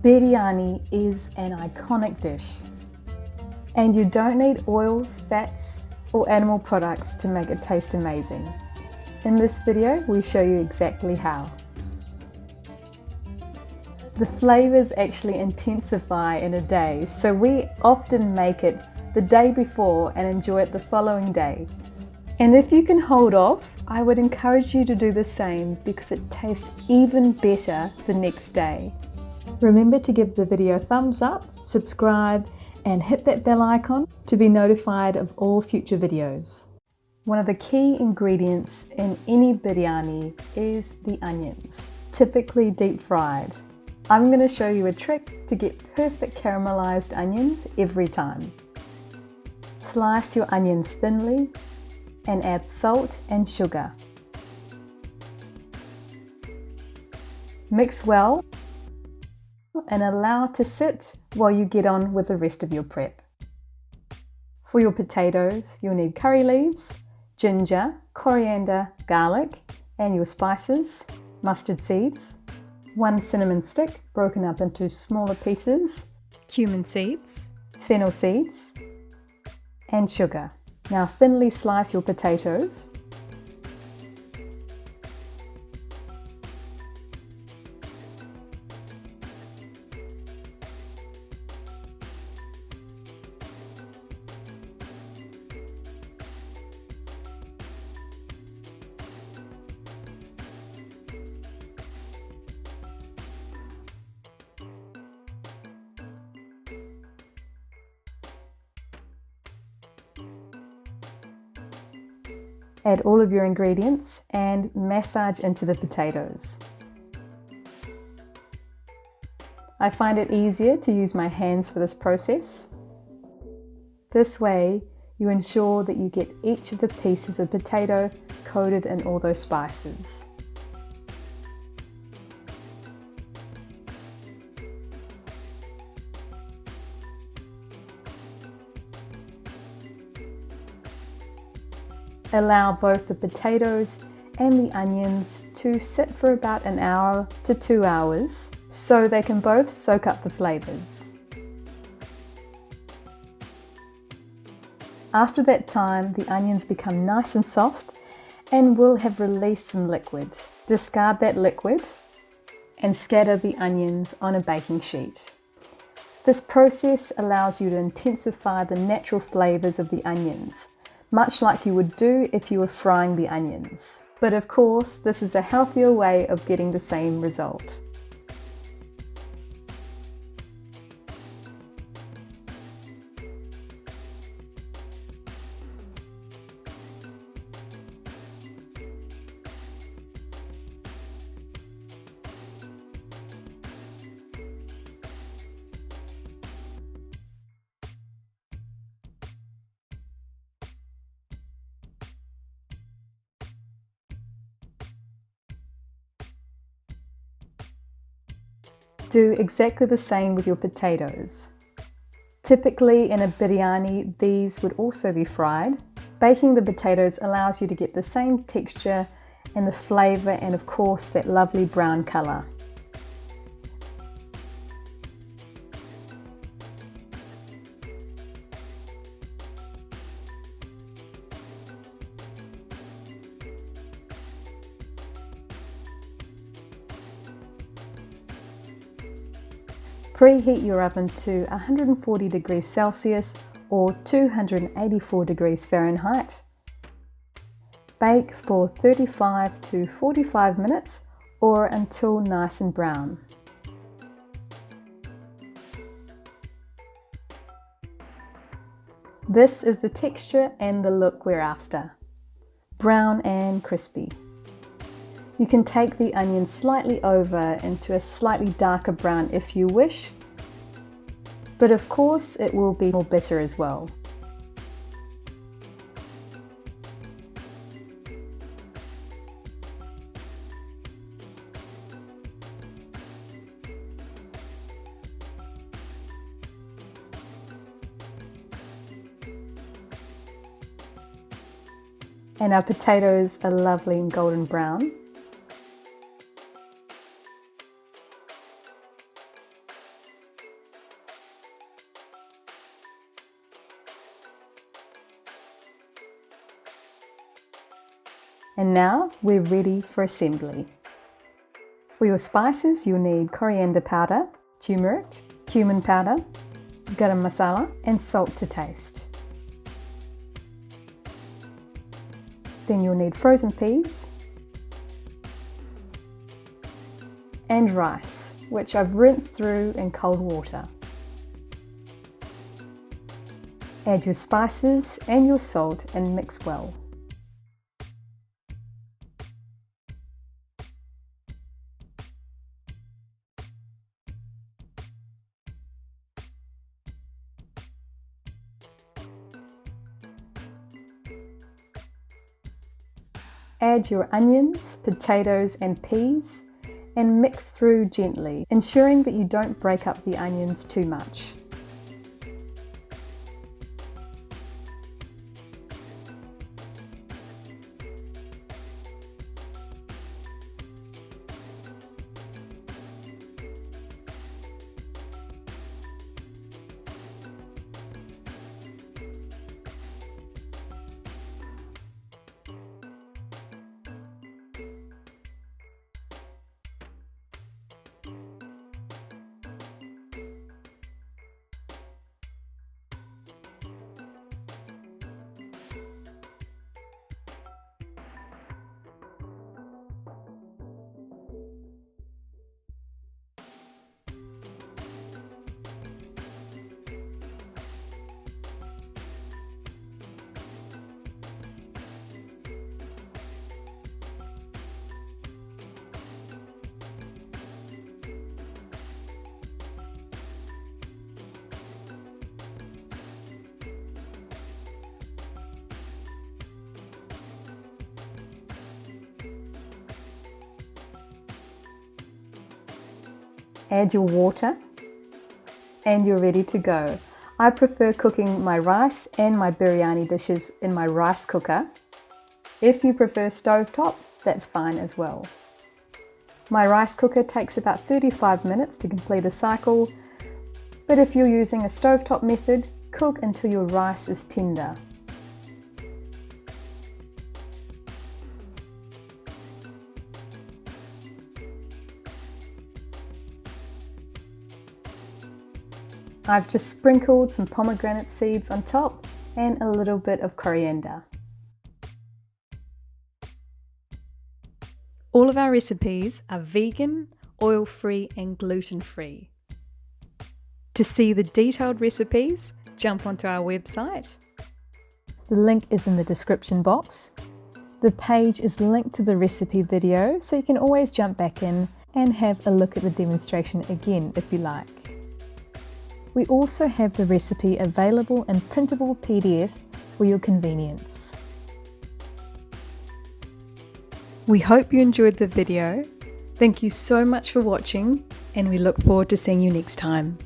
Biryani is an iconic dish, and you don't need oils, fats, or animal products to make it taste amazing. In this video, we show you exactly how. The flavors actually intensify in a day, so we often make it the day before and enjoy it the following day. And if you can hold off, I would encourage you to do the same because it tastes even better the next day. Remember to give the video a thumbs up, subscribe, and hit that bell icon to be notified of all future videos. One of the key ingredients in any biryani is the onions, typically deep fried. I'm going to show you a trick to get perfect caramelized onions every time. Slice your onions thinly and add salt and sugar. Mix well and allow to sit while you get on with the rest of your prep. For your potatoes, you'll need curry leaves, ginger, coriander, garlic, and your spices, mustard seeds, 1 cinnamon stick broken up into smaller pieces, cumin seeds, fennel seeds, and sugar. Now thinly slice your potatoes. Add all of your ingredients and massage into the potatoes. I find it easier to use my hands for this process. This way, you ensure that you get each of the pieces of potato coated in all those spices. Allow both the potatoes and the onions to sit for about an hour to 2 hours so they can both soak up the flavors. After that time, the onions become nice and soft and will have released some liquid. Discard that liquid and scatter the onions on a baking sheet. This process allows you to intensify the natural flavors of the onions, much like you would do if you were frying the onions. But of course, this is a healthier way of getting the same result. Do exactly the same with your potatoes. Typically in a biryani, these would also be fried. Baking the potatoes allows you to get the same texture and the flavor and of course that lovely brown color. Preheat your oven to 140 degrees Celsius or 284 degrees Fahrenheit. Bake for 35 to 45 minutes or until nice and brown. This is the texture and the look we're after. Brown and crispy. You can take the onion slightly over into a slightly darker brown if you wish, but of course it will be more bitter as well. And our potatoes are lovely and golden brown. And now we're ready for assembly. For your spices, you'll need coriander powder, turmeric, cumin powder, garam masala, and salt to taste. Then you'll need frozen peas and rice, which I've rinsed through in cold water. Add your spices and your salt and mix well. Add your onions, potatoes and peas and mix through gently, ensuring that you don't break up the onions too much. Add your water and you're ready to go. I prefer cooking my rice and my biryani dishes in my rice cooker. If you prefer stovetop, that's fine as well. My rice cooker takes about 35 minutes to complete a cycle, but if you're using a stovetop method, cook until your rice is tender. I've just sprinkled some pomegranate seeds on top and a little bit of coriander. All of our recipes are vegan, oil-free and gluten-free. To see the detailed recipes, jump onto our website. The link is in the description box. The page is linked to the recipe video, so you can always jump back in and have a look at the demonstration again if you like. We also have the recipe available in printable PDF for your convenience. We hope you enjoyed the video. Thank you so much for watching, and we look forward to seeing you next time.